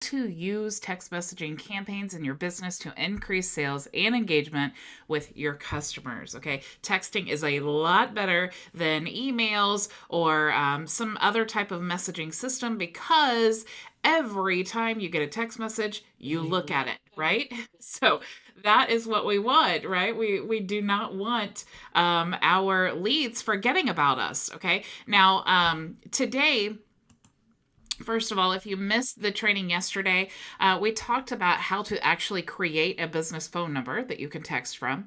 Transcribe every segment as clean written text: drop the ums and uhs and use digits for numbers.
to use text messaging campaigns in your business to increase sales and engagement with your customers. Okay, texting is a lot better than emails or some other type of messaging system, because every time you get a text message, you look at it, right? So that is what we want, right? We do not want our leads forgetting about us. Okay, now today, first of all, if you missed the training yesterday, we talked about how to actually create a business phone number that you can text from.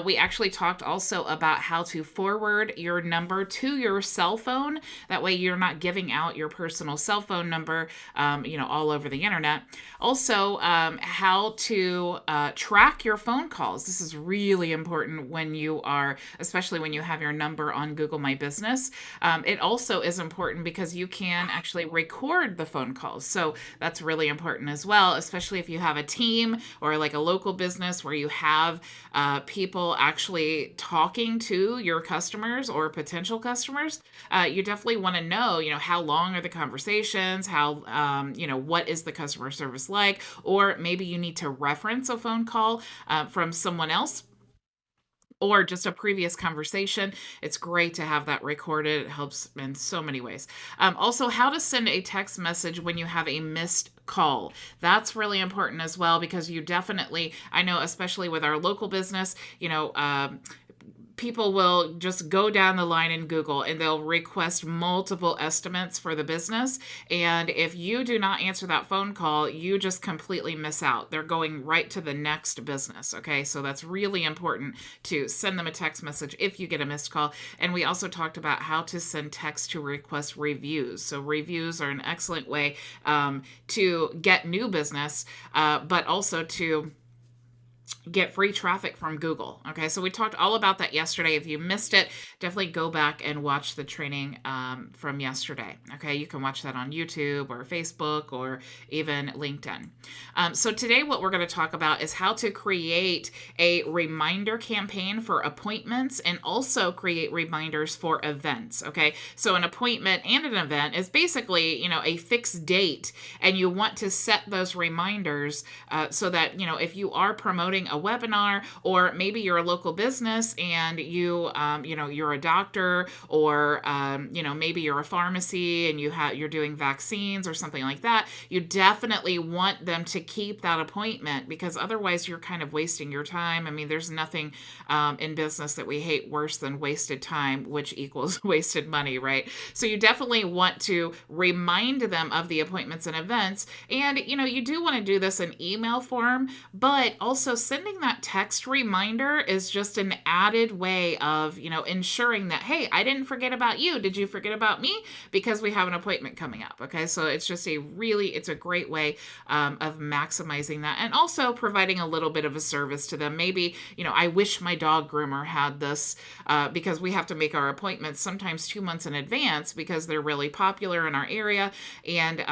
We actually talked also about how to forward your number to your cell phone. That way, you're not giving out your personal cell phone number, all over the internet. Also, how to track your phone calls. This is really important when you are, especially when you have your number on Google My Business. It also is important because you can actually record the phone calls. So that's really important as well, especially if you have a team or like a local business where you have people actually talking to your customers or potential customers. You definitely want to know, how long are the conversations, how, what is the customer service like, or maybe you need to reference a phone call from someone else or just a previous conversation. It's great to have that recorded. It helps in so many ways. Also, how to send a text message when you have a missed call. That's really important as well, because you definitely, I know, especially with our local business, people will just go down the line in Google and they'll request multiple estimates for the business. And if you do not answer that phone call, you just completely miss out. They're going right to the next business. Okay. So that's really important to send them a text message if you get a missed call. And we also talked about how to send text to request reviews. So reviews are an excellent way to get new business, but also to get free traffic from Google. Okay, so we talked all about that yesterday. If you missed it, definitely go back and watch the training from yesterday. Okay, you can watch that on YouTube or Facebook or even LinkedIn. So today, what we're going to talk about is how to create a reminder campaign for appointments and also create reminders for events. Okay, so an appointment and an event is basically, a fixed date, and you want to set those reminders so that, if you are promoting a webinar, or maybe you're a local business and you're a doctor, or maybe you're a pharmacy and you're doing vaccines or something like that, you definitely want them to keep that appointment, because otherwise you're kind of wasting your time. I mean, there's nothing in business that we hate worse than wasted time, which equals wasted money, right? So you definitely want to remind them of the appointments and events. And you do want to do this in email form, but also sending that text reminder is just an added way of, ensuring that, hey, I didn't forget about you. Did you forget about me? Because we have an appointment coming up. Okay. So it's just it's a great way of maximizing that, and also providing a little bit of a service to them. Maybe, I wish my dog groomer had this, because we have to make our appointments sometimes 2 months in advance because they're really popular in our area. And,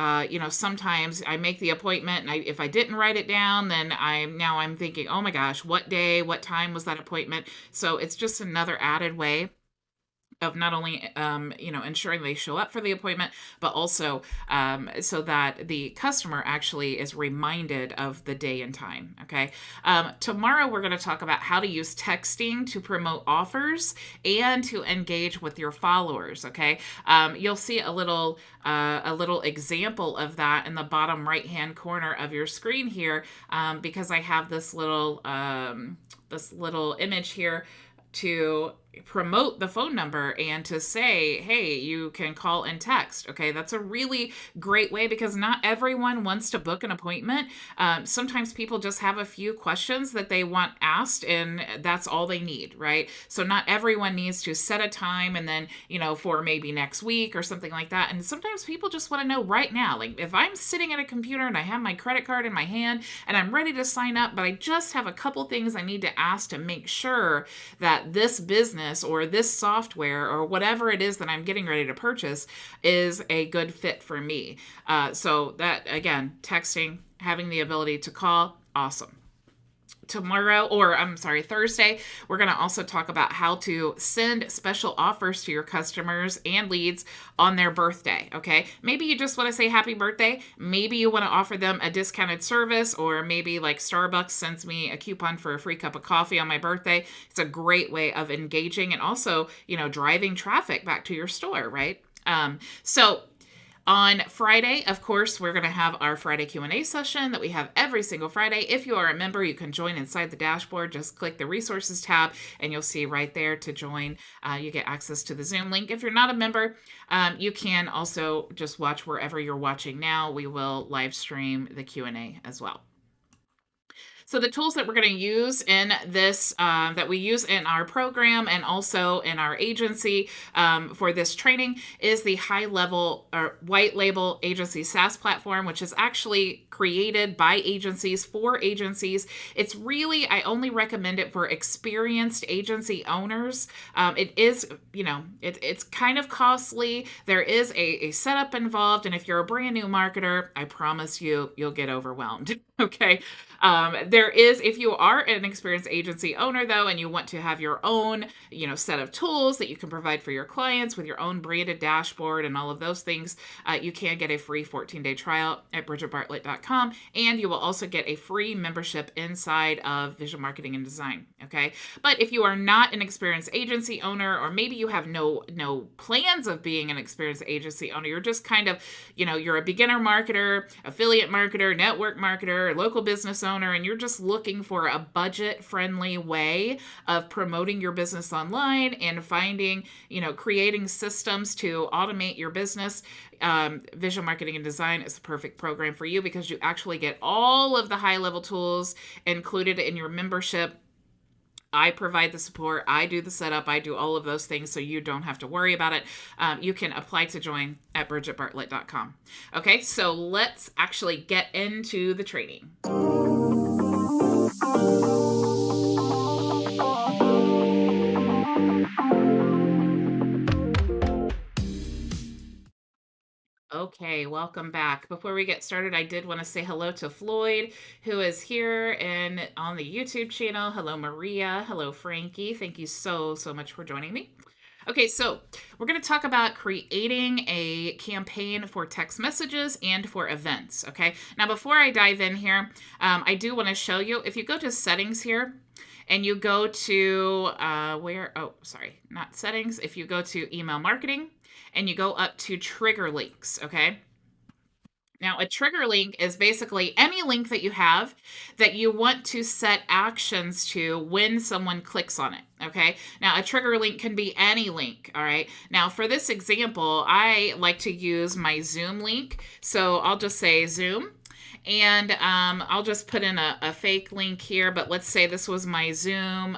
sometimes I make the appointment, and if I didn't write it down, then I'm thinking, oh my gosh, what day, what time was that appointment? So it's just another added way of not only ensuring they show up for the appointment, but also so that the customer actually is reminded of the day and time. Okay. Tomorrow we're going to talk about how to use texting to promote offers and to engage with your followers. Okay. You'll see a little example of that in the bottom right hand corner of your screen here, because I have this little image here to promote the phone number and to say, hey, you can call and text. Okay, that's a really great way, because not everyone wants to book an appointment. Sometimes people just have a few questions that they want asked, and that's all they need, right? So not everyone needs to set a time and then, for maybe next week or something like that. And sometimes people just want to know right now, like if I'm sitting at a computer and I have my credit card in my hand and I'm ready to sign up, but I just have a couple things I need to ask to make sure that this business or this software or whatever it is that I'm getting ready to purchase is a good fit for me. So that, again, texting, having the ability to call, awesome. tomorrow, or I'm sorry, Thursday, we're going to also talk about how to send special offers to your customers and leads on their birthday. Okay. Maybe you just want to say happy birthday. Maybe you want to offer them a discounted service, or maybe like Starbucks sends me a coupon for a free cup of coffee on my birthday. It's a great way of engaging and also, driving traffic back to your store, right? So on Friday, of course, we're going to have our Friday Q&A session that we have every single Friday. If you are a member, you can join inside the dashboard. Just click the resources tab and you'll see right there to join. You get access to the Zoom link. If you're not a member, you can also just watch wherever you're watching now. We will live stream the Q&A as well. So the tools that we're going to use in this, that we use in our program and also in our agency for this training, is the GoHighLevel or white label agency SaaS platform, which is actually created by agencies for agencies. It's really, I only recommend it for experienced agency owners. It is, it's kind of costly. There is a setup involved. And if you're a brand new marketer, I promise you'll get overwhelmed. Okay. There is, if you are an experienced agency owner though, and you want to have your own, set of tools that you can provide for your clients with your own branded dashboard and all of those things, you can get a free 14-day trial at bridgetbartlett.com. And you will also get a free membership inside of Vision Marketing and Design. Okay. But if you are not an experienced agency owner, or maybe you have no plans of being an experienced agency owner, you're just kind of, you're a beginner marketer, affiliate marketer, network marketer, local business owner, and you're just looking for a budget-friendly way of promoting your business online and finding, creating systems to automate your business, Vision Marketing and Design is the perfect program for you, because you actually get all of the high-level tools included in your membership. I provide the support. I do the setup. I do all of those things, so you don't have to worry about it. You can apply to join at bridgetbartlett.com. Okay, so let's actually get into the training. Okay, welcome back. Before we get started, I did want to say hello to Floyd, who is here and on the YouTube channel. Hello, Maria. Hello, Frankie. Thank you so much for joining me. Okay, so we're going to talk about creating a campaign for text messages and for events. Okay, now before I dive in here, I do want to show you, if you go to settings here, and you go to not settings. If you go to email marketing and you go up to trigger links, okay? Now, a trigger link is basically any link that you have that you want to set actions to when someone clicks on it, okay? Now, a trigger link can be any link, all right? Now, for this example, I like to use my Zoom link. So I'll just say Zoom. And I'll just put in a fake link here, but let's say this was my Zoom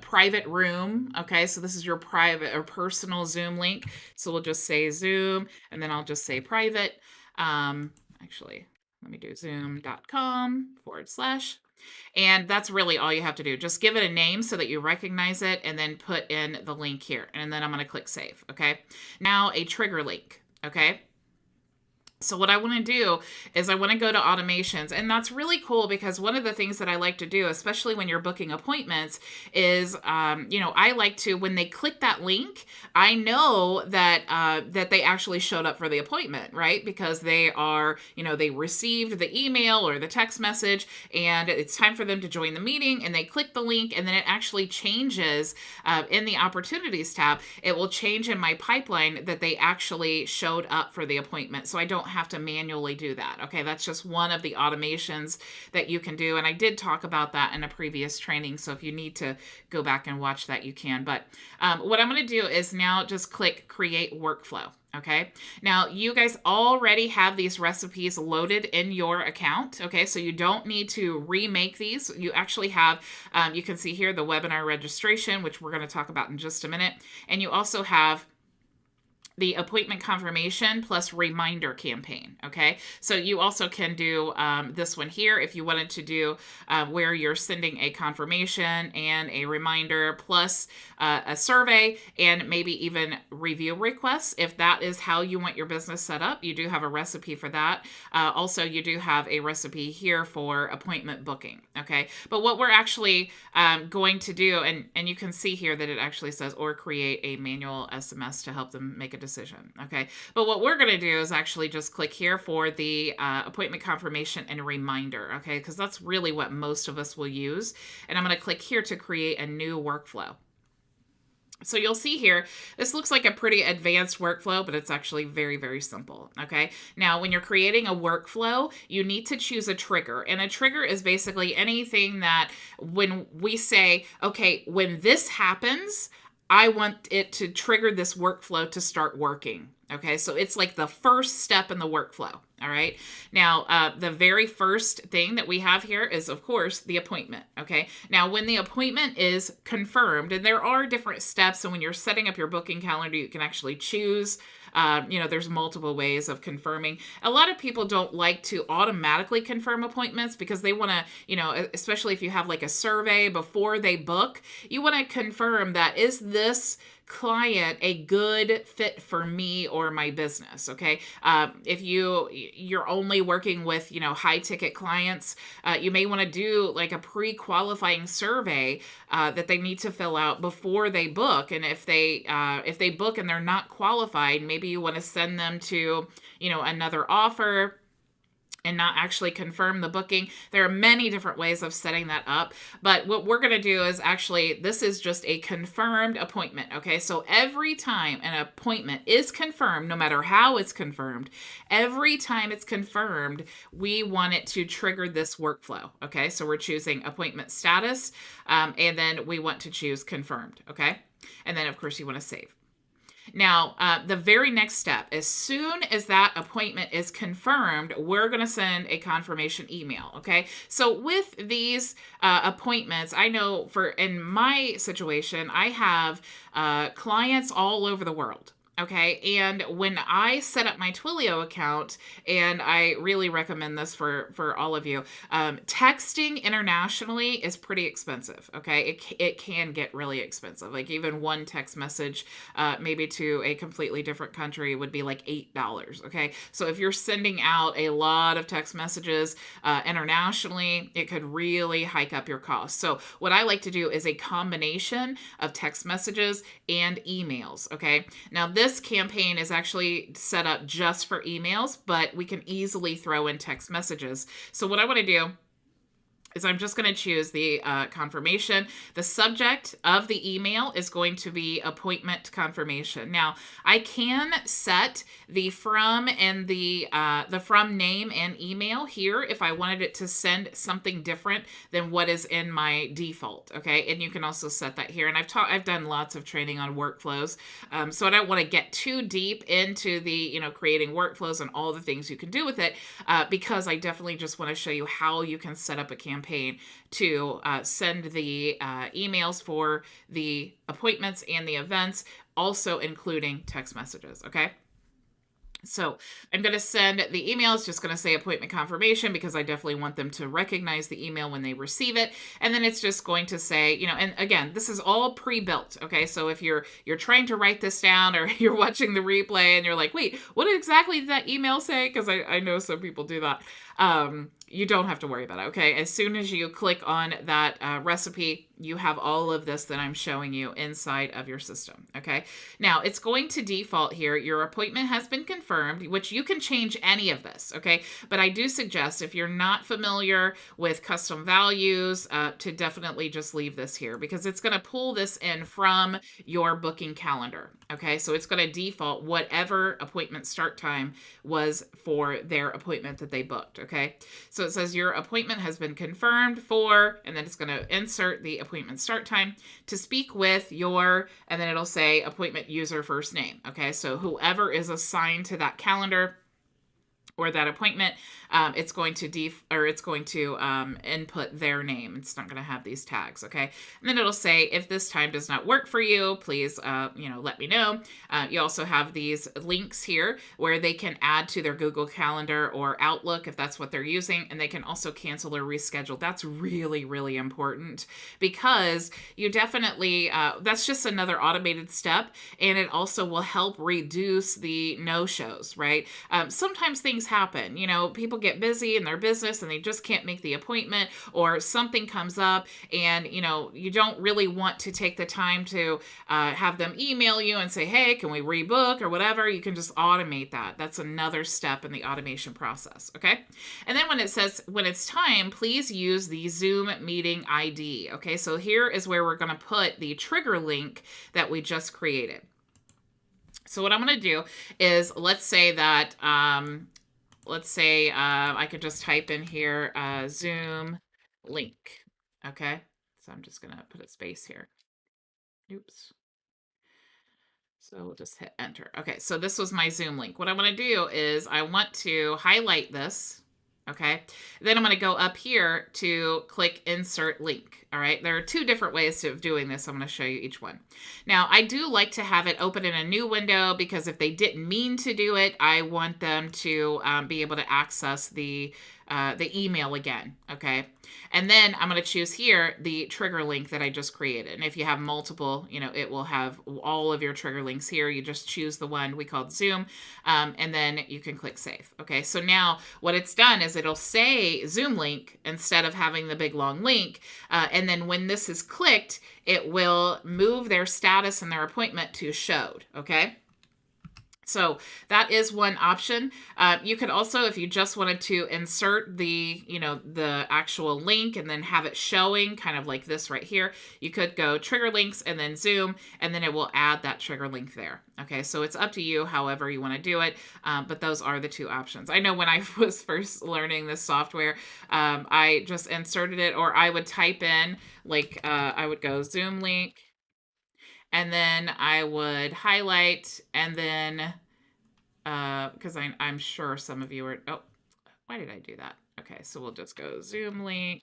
private room. Okay, so this is your private or personal Zoom link. So we'll just say Zoom, and then I'll just say private. Actually, let me do zoom.com/. And that's really all you have to do. Just give it a name so that you recognize it, and then put in the link here. And then I'm going to click save. Okay, now a trigger link. Okay. So what I want to do is I want to go to automations, and that's really cool, because one of the things that I like to do, especially when you're booking appointments, is, I like to, when they click that link, I know that they actually showed up for the appointment, right? Because they are, they received the email or the text message, and it's time for them to join the meeting, and they click the link, and then it actually changes in the opportunities tab. It will change in my pipeline that they actually showed up for the appointment. So I don't have to manually do that. Okay, that's just one of the automations that you can do. And I did talk about that in a previous training. So if you need to go back and watch that, you can. But what I'm going to do is now just click create workflow. Okay, now you guys already have these recipes loaded in your account. Okay, so you don't need to remake these. You actually have, you can see here the webinar registration, which we're going to talk about in just a minute. And you also have the appointment confirmation plus reminder campaign. Okay, so you also can do this one here if you wanted to do where you're sending a confirmation and a reminder plus a survey and maybe even review requests. If that is how you want your business set up, you do have a recipe for that. Also, you do have a recipe here for appointment booking. Okay, but what we're actually going to do, and you can see here that it actually says, or create a manual SMS to help them make a decision. Okay, but what we're going to do is actually just click here for the appointment confirmation and reminder. Okay, because that's really what most of us will use. And I'm going to click here to create a new workflow. So you'll see here, this looks like a pretty advanced workflow, but it's actually very, very simple. Okay. Now, when you're creating a workflow, you need to choose a trigger. And a trigger is basically anything that when we say, okay, when this happens, I want it to trigger this workflow to start working. Okay, so it's like the first step in the workflow. All right. Now, the very first thing that we have here is, of course, the appointment. Okay. Now, when the appointment is confirmed, and there are different steps, and when you're setting up your booking calendar, you can actually choose. There's multiple ways of confirming. A lot of people don't like to automatically confirm appointments because they want to, especially if you have like a survey before they book, you want to confirm that, is this client a good fit for me or my business? Okay. If you're only working with, high ticket clients, you may want to do like a pre-qualifying survey that they need to fill out before they book. And if they book and they're not qualified, maybe you want to send them to, another offer and not actually confirm the booking. There are many different ways of setting that up. But what we're going to do is actually, this is just a confirmed appointment. Okay, so every time an appointment is confirmed, no matter how it's confirmed, every time it's confirmed, we want it to trigger this workflow. Okay, so we're choosing appointment status, and then we want to choose confirmed. Okay, and then of course you want to save. Now, the very next step, as soon as that appointment is confirmed, we're going to send a confirmation email. Okay. So with these appointments, I know in my situation, I have clients all over the world. Okay. And when I set up my Twilio account, and I really recommend this for all of you, texting internationally is pretty expensive. Okay. It can get really expensive. Like even one text message, maybe to a completely different country would be like $8. Okay. So if you're sending out a lot of text messages internationally, it could really hike up your costs. So what I like to do is a combination of text messages and emails. Okay. Now this campaign is actually set up just for emails, but we can easily throw in text messages. So what I want to do is I'm just going to choose the confirmation. The subject of the email is going to be appointment confirmation. Now, I can set the from and the from name and email here if I wanted it to send something different than what is in my default. Okay, and you can also set that here. And I've done lots of training on workflows, so I don't want to get too deep into the creating workflows and all the things you can do with it, because I definitely just want to show you how you can set up a campaign to send the emails for the appointments and the events, also including text messages. Okay. So I'm going to send the email. It's just going to say appointment confirmation because I definitely want them to recognize the email when they receive it. And then it's just going to say, and again, this is all pre-built. Okay. So if you're trying to write this down, or you're watching the replay and you're like, wait, what exactly did that email say? Because I know some people do that. You don't have to worry about it. Okay. As soon as you click on that recipe, you have all of this that I'm showing you inside of your system. Okay. Now it's going to default here. Your appointment has been confirmed, which you can change any of this. Okay. But I do suggest, if you're not familiar with custom values, to definitely just leave this here, because it's going to pull this in from your booking calendar. Okay. So it's going to default whatever appointment start time was for their appointment that they booked. Okay. So it says your appointment has been confirmed for, and then it's going to insert the appointment start time to speak with your, and then it'll say appointment user first name. Okay. So whoever is assigned to that calendar or that appointment, it's going to input their name. It's not going to have these tags. Okay. And then it'll say, if this time does not work for you, please, let me know. You also have these links here where they can add to their Google Calendar or Outlook if that's what they're using, and they can also cancel or reschedule. That's really, really important, because you definitely, that's just another automated step, and it also will help reduce the no-shows, right? Sometimes things happen. People get busy in their business and they just can't make the appointment, or something comes up, and you don't really want to take the time to have them email you and say, hey, can we rebook or whatever. You can just automate that. That's another step in the automation process. Okay. And then when it says, when it's time, please use the Zoom meeting ID. Okay. So here is where we're going to put the trigger link that we just created. So what I'm going to do is, let's say that, I could just type in here, Zoom link. Okay. So I'm just going to put a space here. Oops. So we'll just hit enter. Okay, so this was my Zoom link. What I want to do is I want to highlight this. Okay, then I'm going to go up here to click insert link. All right, there are two different ways of doing this. I'm going to show you each one. Now, I do like to have it open in a new window, because if they didn't mean to do it, I want them to be able to access the email again. Okay. And then I'm going to choose here the trigger link that I just created. And if you have multiple, it will have all of your trigger links here. You just choose the one we called Zoom, and then you can click save. Okay. So now what it's done is it'll say Zoom link instead of having the big long link. And then when this is clicked, it will move their status and their appointment to showed. Okay. So that is one option. You could also, if you just wanted to insert the actual link and then have it showing kind of like this right here, you could go trigger links and then Zoom, and then it will add that trigger link there. Okay, so it's up to you however you want to do it, but those are the two options. I know when I was first learning this software, I just inserted it, or I would type in, like, I would go Zoom link, and then I would highlight, and then, because I'm sure some of you are, oh, why did I do that? Okay, so we'll just go Zoom link,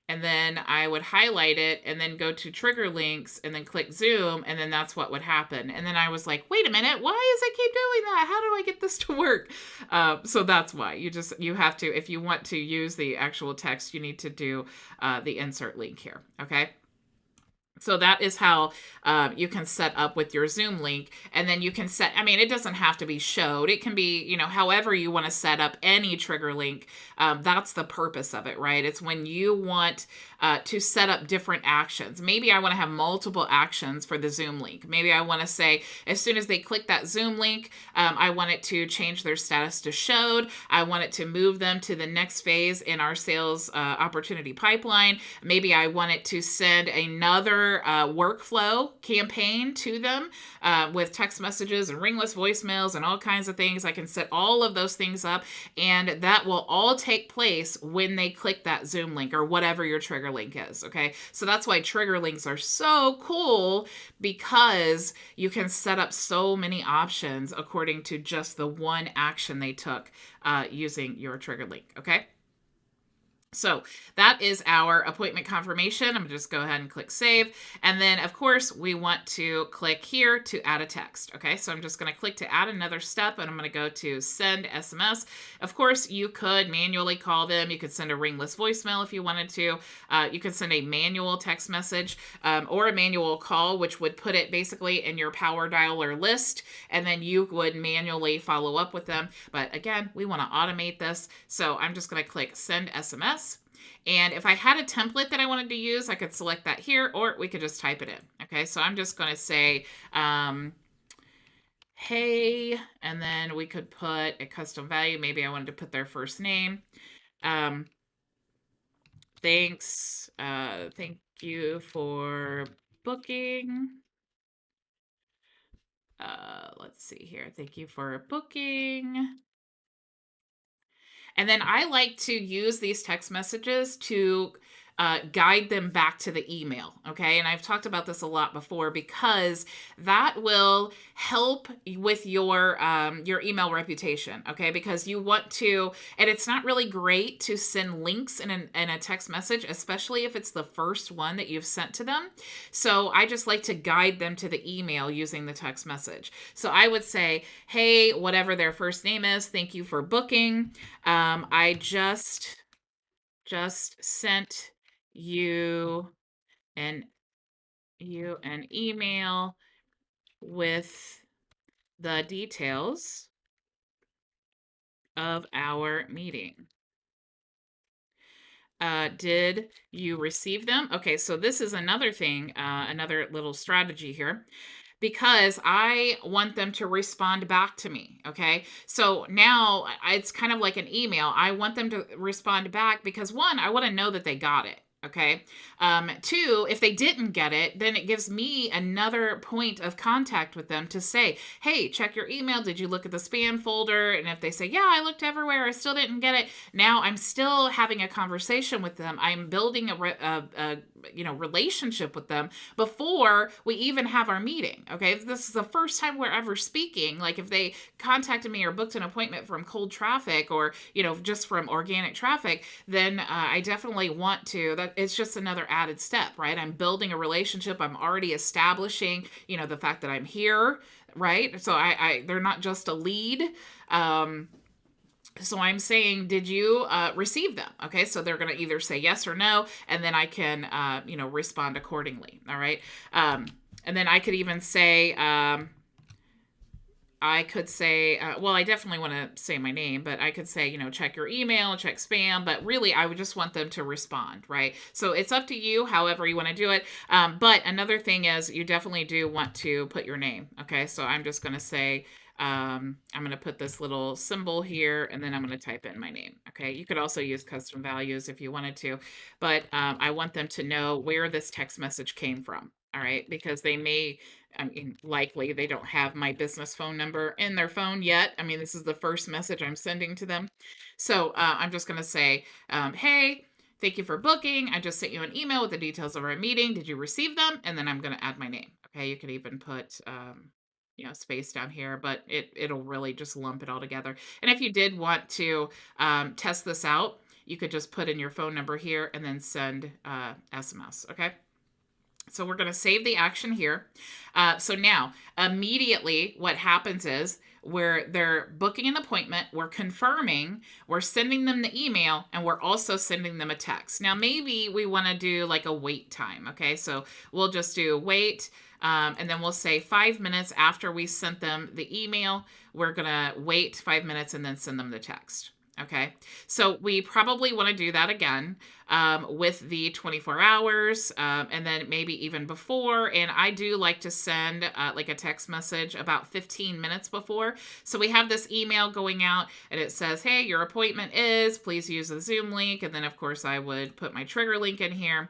and then I would highlight it and then go to trigger links and then click Zoom, and then that's what would happen. And then I was like, wait a minute, why does it keep doing that? How do I get this to work? So that's why you have to, if you want to use the actual text, you need to do the insert link here. Okay. So that is how you can set up with your Zoom link. And then you can set, it doesn't have to be showed. It can be, however you want to set up any trigger link. That's the purpose of it, right? It's when you want to set up different actions. Maybe I want to have multiple actions for the Zoom link. Maybe I want to say, as soon as they click that Zoom link, I want it to change their status to showed. I want it to move them to the next phase in our sales opportunity pipeline. Maybe I want it to send another workflow campaign to them with text messages and ringless voicemails and all kinds of things. I can set all of those things up, and that will all take place when they click that Zoom link or whatever your trigger link is. Okay, so that's why trigger links are so cool, because you can set up so many options according to just the one action they took using your trigger link. Okay. So that is our appointment confirmation. I'm going to just go ahead and click save. And then, of course, we want to click here to add a text. Okay, so I'm just going to click to add another step, and I'm going to go to send SMS. Of course, you could manually call them. You could send a ringless voicemail if you wanted to. You could send a manual text message or a manual call, which would put it basically in your power dialer list, and then you would manually follow up with them. But again, we want to automate this. So I'm just going to click send SMS. And if I had a template that I wanted to use, I could select that here, or we could just type it in. Okay, so I'm just going to say, hey, and then we could put a custom value. Maybe I wanted to put their first name. Thanks. Thank you for booking. Let's see here. Thank you for booking. And then I like to use these text messages to guide them back to the email. Okay. And I've talked about this a lot before because that will help with your email reputation. Okay. Because you want to, and it's not really great to send links in a text message, especially if it's the first one that you've sent to them. So I just like to guide them to the email using the text message. So I would say, hey, whatever their first name is, thank you for booking. I just sent you an an email with the details of our meeting. Did you receive them? Okay, so this is another thing, another little strategy here, because I want them to respond back to me. Okay. So now it's kind of like an email. I want them to respond back because one, I want to know that they got it. Okay. Two, if they didn't get it, then it gives me another point of contact with them to say, hey, check your email. Did you look at the spam folder? And if they say, yeah, I looked everywhere, I still didn't get it. Now I'm still having a conversation with them. I'm building a relationship with them before we even have our meeting. Okay. If this is the first time we're ever speaking, like if they contacted me or booked an appointment from cold traffic or, just from organic traffic, then I definitely want to, that it's just another added step, right? I'm building a relationship. I'm already establishing, the fact that I'm here, right? So they're not just a lead. So I'm saying, did you receive them? Okay, so they're going to either say yes or no, and then I can, respond accordingly. All right. And then I could even say, well, I definitely want to say my name, but I could say, check your email, check spam, but really I would just want them to respond, right? So it's up to you, however you want to do it. But another thing is you definitely do want to put your name. Okay. So I'm just going to say, I'm going to put this little symbol here and then I'm going to type in my name. Okay. You could also use custom values if you wanted to, but I want them to know where this text message came from. All right. Because likely they don't have my business phone number in their phone yet. I mean, this is the first message I'm sending to them. So I'm just going to say, hey, thank you for booking. I just sent you an email with the details of our meeting. Did you receive them? And then I'm going to add my name. Okay. You could even put, space down here, but it'll really just lump it all together. And if you did want to test this out, you could just put in your phone number here and then send SMS. Okay. So we're going to save the action here. So now, immediately, what happens is they're booking an appointment, we're confirming, we're sending them the email, and we're also sending them a text. Now, maybe we want to do like a wait time. Okay, so we'll just do wait, and then we'll say 5 minutes after we sent them the email, we're going to wait 5 minutes and then send them the text. Okay, so we probably want to do that again with the 24 hours and then maybe even before. And I do like to send like a text message about 15 minutes before. So we have this email going out and it says, hey, your appointment is, please use the Zoom link. And then, of course, I would put my trigger link in here.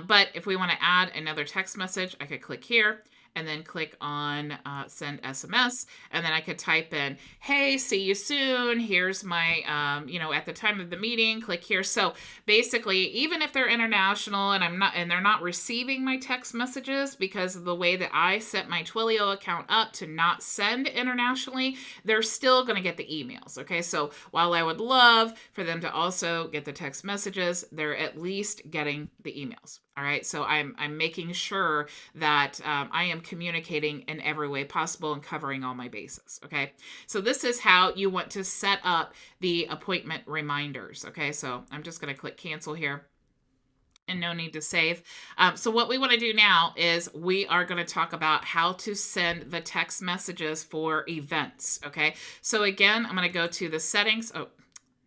But if we want to add another text message, I could click here and then click on send SMS. And then I could type in, hey, see you soon. Here's my, at the time of the meeting, click here. So basically, even if they're international and they're not receiving my text messages because of the way that I set my Twilio account up to not send internationally, they're still going to get the emails. Okay. So while I would love for them to also get the text messages, they're at least getting the emails. All right. So I'm making sure that I am communicating in every way possible and covering all my bases. Okay. So this is how you want to set up the appointment reminders. Okay. So I'm just going to click cancel here. And no need to save. So what we want to do now is we are going to talk about how to send the text messages for events. Okay. So again, I'm going to go to the settings. Oh,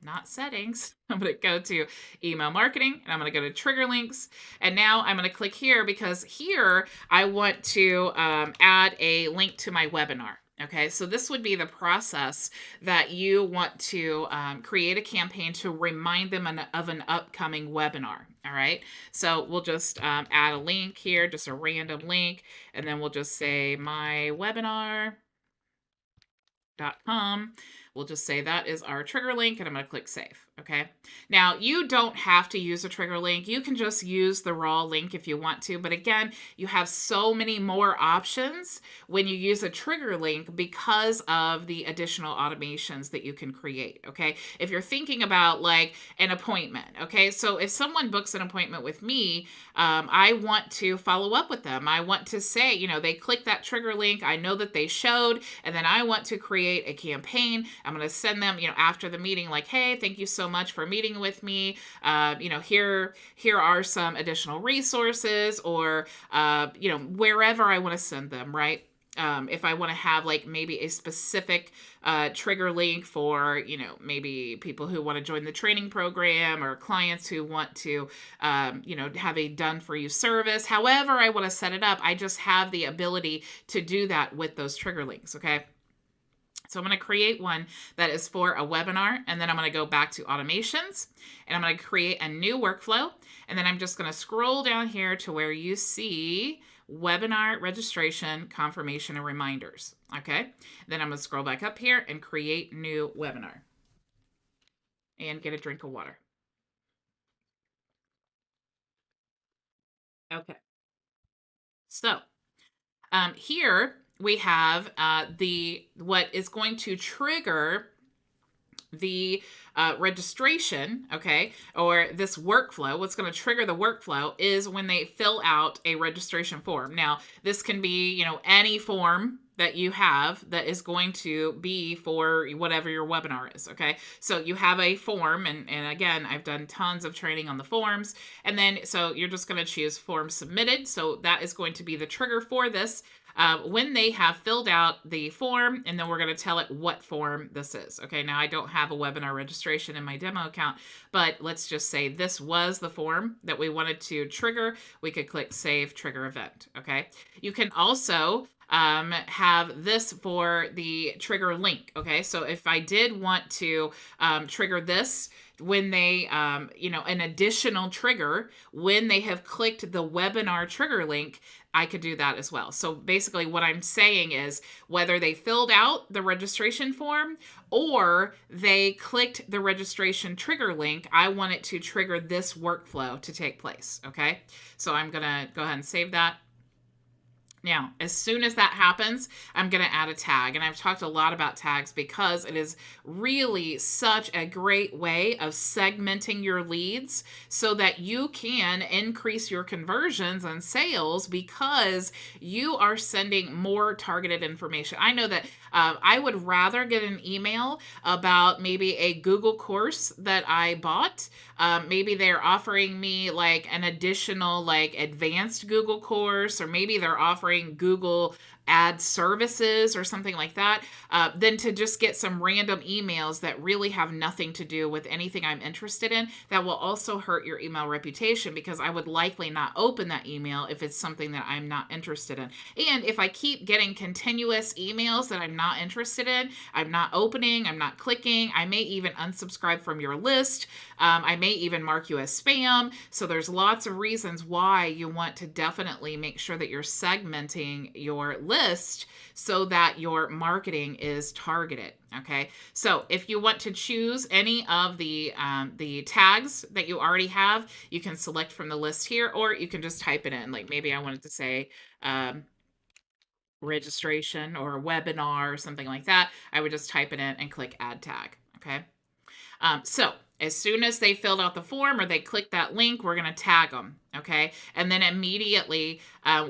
not settings. I'm going to go to email marketing and I'm going to go to trigger links. And now I'm going to click here because here I want to add a link to my webinar. Okay, so this would be the process that you want to create a campaign to remind them of an upcoming webinar. All right, so we'll just add a link here, just a random link, and then we'll just say mywebinar.com. We'll just say that is our trigger link and I'm going to click save. Okay. Now, you don't have to use a trigger link. You can just use the raw link if you want to. But again, you have so many more options when you use a trigger link because of the additional automations that you can create. Okay. If you're thinking about like an appointment, okay. So if someone books an appointment with me, I want to follow up with them. I want to say, they click that trigger link. I know that they showed, and then I want to create a campaign. I'm going to send them, after the meeting, like, hey, thank you so much for meeting with me. Here are some additional resources, or wherever I want to send them, right? If I want to have like maybe a specific trigger link for, maybe people who want to join the training program, or clients who want to, have a done for you service. However I want to set it up, I just have the ability to do that with those trigger links. Okay. So I'm going to create one that is for a webinar, and then I'm going to go back to automations, and I'm going to create a new workflow, and then I'm just going to scroll down here to where you see webinar registration, confirmation, and reminders. Okay. Then I'm going to scroll back up here and create new webinar and get a drink of water. Okay. So here we have what is going to trigger the registration, okay, or this workflow. What's going to trigger the workflow is when they fill out a registration form. Now, this can be, any form that you have that is going to be for whatever your webinar is. Okay. So you have a form, and again, I've done tons of training on the forms. And then, so you're just going to choose form submitted. So that is going to be the trigger for this. When they have filled out the form, and then we're going to tell it what form this is. Okay, now I don't have a webinar registration in my demo account, but let's just say this was the form that we wanted to trigger. We could click Save Trigger Event. Okay, you can also have this for the trigger link. Okay, so if I did want to trigger this when they, an additional trigger when they have clicked the webinar trigger link, I could do that as well. So basically what I'm saying is whether they filled out the registration form or they clicked the registration trigger link, I want it to trigger this workflow to take place. Okay, so I'm going to go ahead and save that. Now, as soon as that happens, I'm going to add a tag. And I've talked a lot about tags because it is really such a great way of segmenting your leads so that you can increase your conversions and sales because you are sending more targeted information. I know that I would rather get an email about maybe a Google course that I bought. Maybe they're offering me like an additional like advanced Google course, or maybe they're offering Google ad services or something like that, than to just get some random emails that really have nothing to do with anything I'm interested in. That will also hurt your email reputation because I would likely not open that email if it's something that I'm not interested in. And if I keep getting continuous emails that I'm not interested in, I'm not opening, I'm not clicking, I may even unsubscribe from your list. I may even mark you as spam. So there's lots of reasons why you want to definitely make sure that you're segmenting your list so that your marketing is targeted. Okay, so if you want to choose any of the tags that you already have, you can select from the list here, or you can just type it in. Like maybe I wanted to say registration or webinar or something like that. I would just type it in and click add tag. Okay. So as soon as they filled out the form or they click that link, we're going to tag them. Okay. And then immediately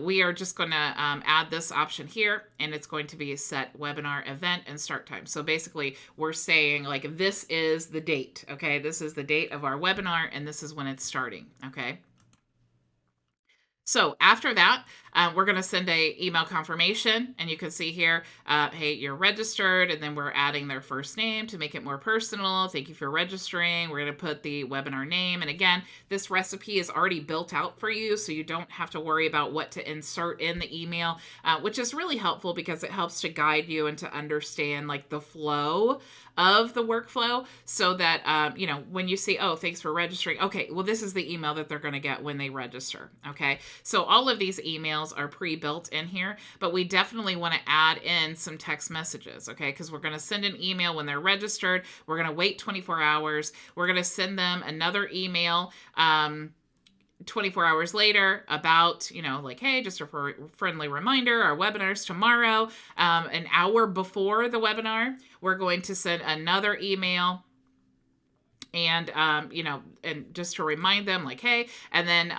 we are just going to add this option here, and it's going to be set webinar event and start time. So basically we're saying like, this is the date. Okay. This is the date of our webinar, and this is when it's starting. Okay. So after that, we're going to send a email confirmation, and you can see here, hey, you're registered, and then we're adding their first name to make it more personal. Thank you for registering. We're going to put the webinar name. And again, this recipe is already built out for you, so you don't have to worry about what to insert in the email, which is really helpful because it helps to guide you and to understand like the flow of the workflow, so that, when you see, oh, thanks for registering. Okay, well, this is the email that they're going to get when they register. Okay, so all of these emails are pre-built in here, but we definitely want to add in some text messages. Okay, because we're going to send an email when they're registered. We're going to wait 24 hours. We're going to send them another email 24 hours later about, like, hey, just a friendly reminder, our webinar's tomorrow. An hour before the webinar, we're going to send another email, and and just to remind them, like, hey, and then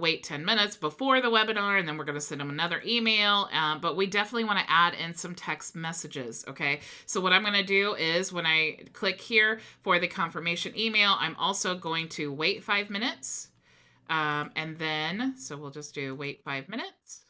wait 10 minutes before the webinar, and then we're going to send them another email. But we definitely want to add in some text messages. Okay, so what I'm going to do is, when I click here for the confirmation email, I'm also going to wait 5 minutes. And then, so we'll just do wait 5 minutes.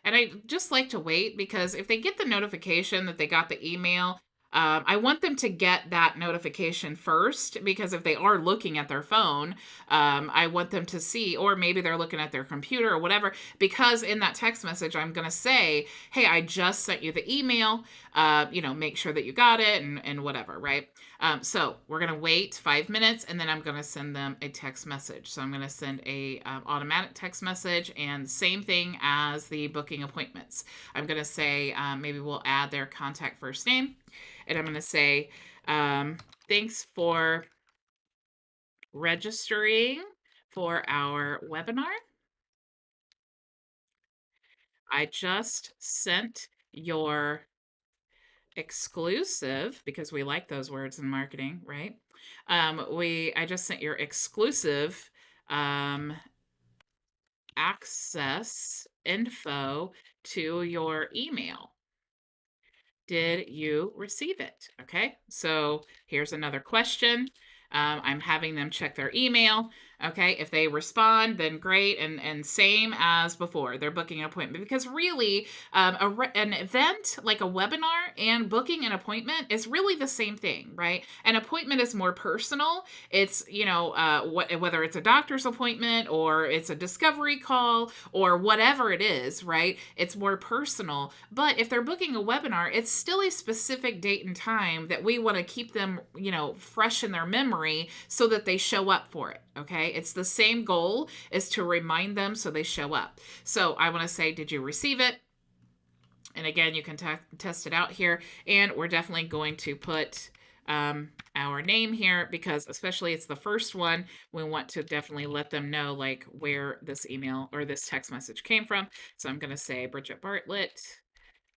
And I just like to wait, because if they get the notification that they got the email, I want them to get that notification first, because if they are looking at their phone, I want them to see, or maybe they're looking at their computer or whatever, because in that text message, I'm going to say, hey, I just sent you the email, make sure that you got it, and whatever, right? So we're going to wait 5 minutes, and then I'm going to send them a text message. So I'm going to send a automatic text message, and same thing as the booking appointments. I'm going to say, maybe we'll add their contact first name, and I'm going to say, thanks for registering for our webinar. I just sent your exclusive, because we like those words in marketing, right? I just sent your exclusive access info to your email. Did you receive it? Okay, so here's another question. I'm having them check their email. Okay, if they respond, then great. And same as before, they're booking an appointment, because really, an event like a webinar and booking an appointment is really the same thing, right? An appointment is more personal. It's, whether it's a doctor's appointment or it's a discovery call or whatever it is, right? It's more personal. But if they're booking a webinar, it's still a specific date and time that we want to keep them, fresh in their memory, so that they show up for it. Okay, it's the same goal, is to remind them so they show up. So I want to say, did you receive it? And again, you can test it out here, and we're definitely going to put our name here, because especially it's the first one, we want to definitely let them know, like, where this email or this text message came from. So I'm going to say Bridget Bartlett,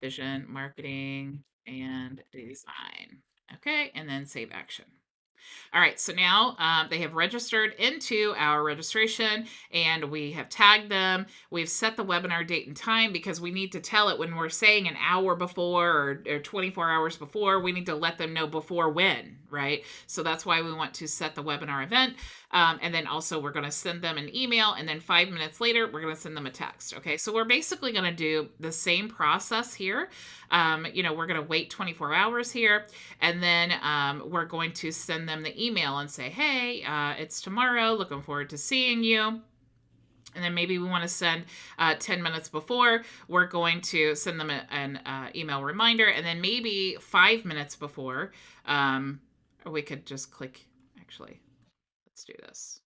vision, marketing, and design. Okay, and then save action. All right, so now they have registered into our registration, and we have tagged them. We've set the webinar date and time, because we need to tell it when we're saying an hour before or 24 hours before. We need to let them know before when, right? So that's why we want to set the webinar event. And then also we're going to send them an email, and then 5 minutes later, we're going to send them a text. Okay, so we're basically going to do the same process here. We're going to wait 24 hours here, and then we're going to send them the email and say, hey, it's tomorrow. Looking forward to seeing you. And then maybe we want to send 10 minutes before, we're going to send them an email reminder. And then maybe 5 minutes before, or we could just click, actually, let's do this.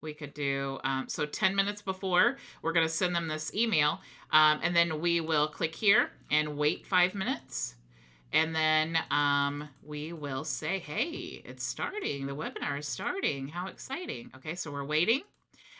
We could do, so 10 minutes before, we're going to send them this email. And then we will click here and wait 5 minutes. And then we will say, hey, it's starting. The webinar is starting. How exciting. Okay, so we're waiting.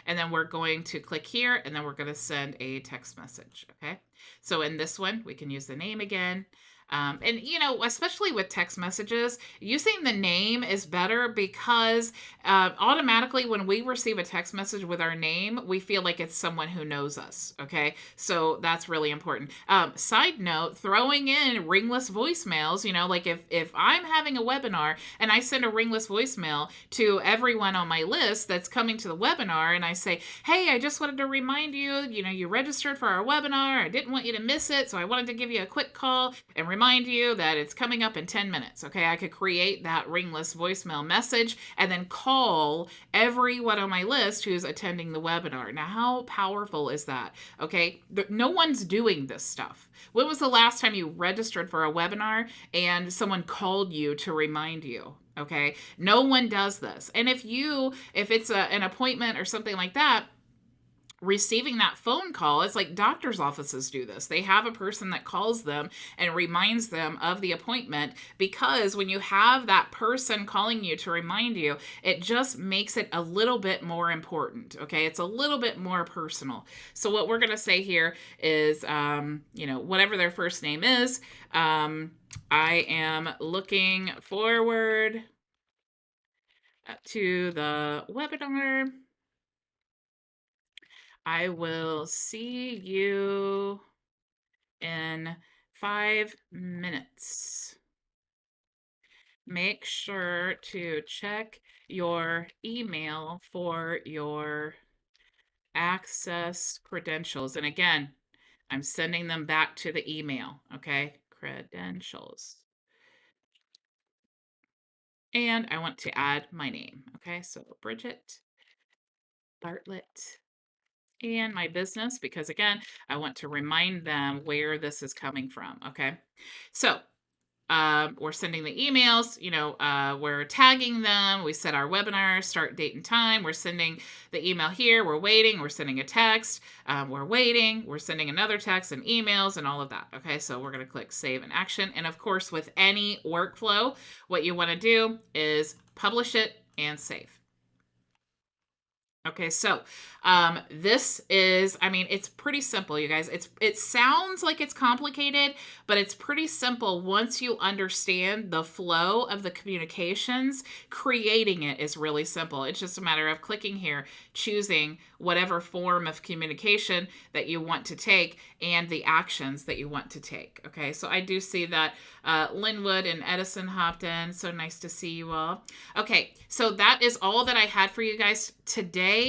And then we're going to click here, and then we're going to send a text message. Okay, so in this one, we can use the name again. And, especially with text messages, using the name is better, because automatically when we receive a text message with our name, we feel like it's someone who knows us. Okay, so that's really important. Side note, throwing in ringless voicemails, like if I'm having a webinar and I send a ringless voicemail to everyone on my list that's coming to the webinar, and I say, hey, I just wanted to remind you, you registered for our webinar. I didn't want you to miss it, so I wanted to give you a quick call and remind you that it's coming up in 10 minutes. Okay. I could create that ringless voicemail message and then call everyone on my list who's attending the webinar. Now, how powerful is that? Okay. No one's doing this stuff. When was the last time you registered for a webinar and someone called you to remind you? Okay. No one does this. And if it's an appointment or something like that, receiving that phone call, it's like doctor's offices do this. They have a person that calls them and reminds them of the appointment, because when you have that person calling you to remind you, it just makes it a little bit more important. Okay. It's a little bit more personal. So what we're going to say here is, whatever their first name is, I am looking forward to the webinar. I will see you in 5 minutes. Make sure to check your email for your access credentials. And again, I'm sending them back to the email, okay? Credentials. And I want to add my name, okay? So Bridget Bartlett. And my business, because again, I want to remind them where this is coming from. Okay. So we're sending the emails, we're tagging them. We set our webinar start date and time. We're sending the email here. We're waiting. We're sending a text. We're waiting. We're sending another text and emails and all of that. Okay. So we're going to click save and action. And of course, with any workflow, what you want to do is publish it and save. Okay, so this is, it's pretty simple, you guys. It sounds like it's complicated, but it's pretty simple once you understand the flow of the communications. Creating it is really simple. It's just a matter of clicking here, choosing whatever form of communication that you want to take and the actions that you want to take. Okay, so I do see that Linwood and Edison hopped in. So nice to see you all. Okay, so that is all that I had for you guys today.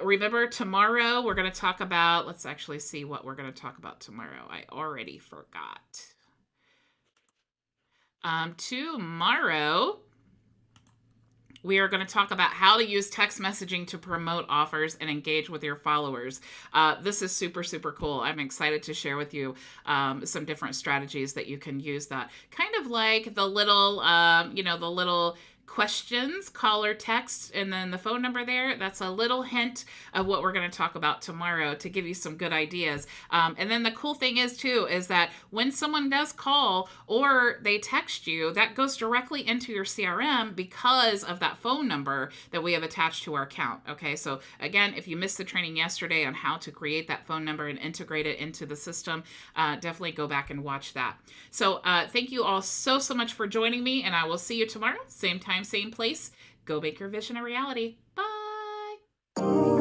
Remember, tomorrow we're going to talk about, let's actually see what we're going to talk about tomorrow. I already forgot. Tomorrow, we are going to talk about how to use text messaging to promote offers and engage with your followers. This is super, super cool. I'm excited to share with you some different strategies that you can use that. Kind of like the little, the little questions, call or text, and then the phone number there. That's a little hint of what we're going to talk about tomorrow to give you some good ideas. And then the cool thing is too, is that when someone does call or they text you, that goes directly into your CRM because of that phone number that we have attached to our account. Okay. So again, if you missed the training yesterday on how to create that phone number and integrate it into the system, definitely go back and watch that. So thank you all so much for joining me, and I will see you tomorrow, same time, same place. Go make your vision a reality. Bye.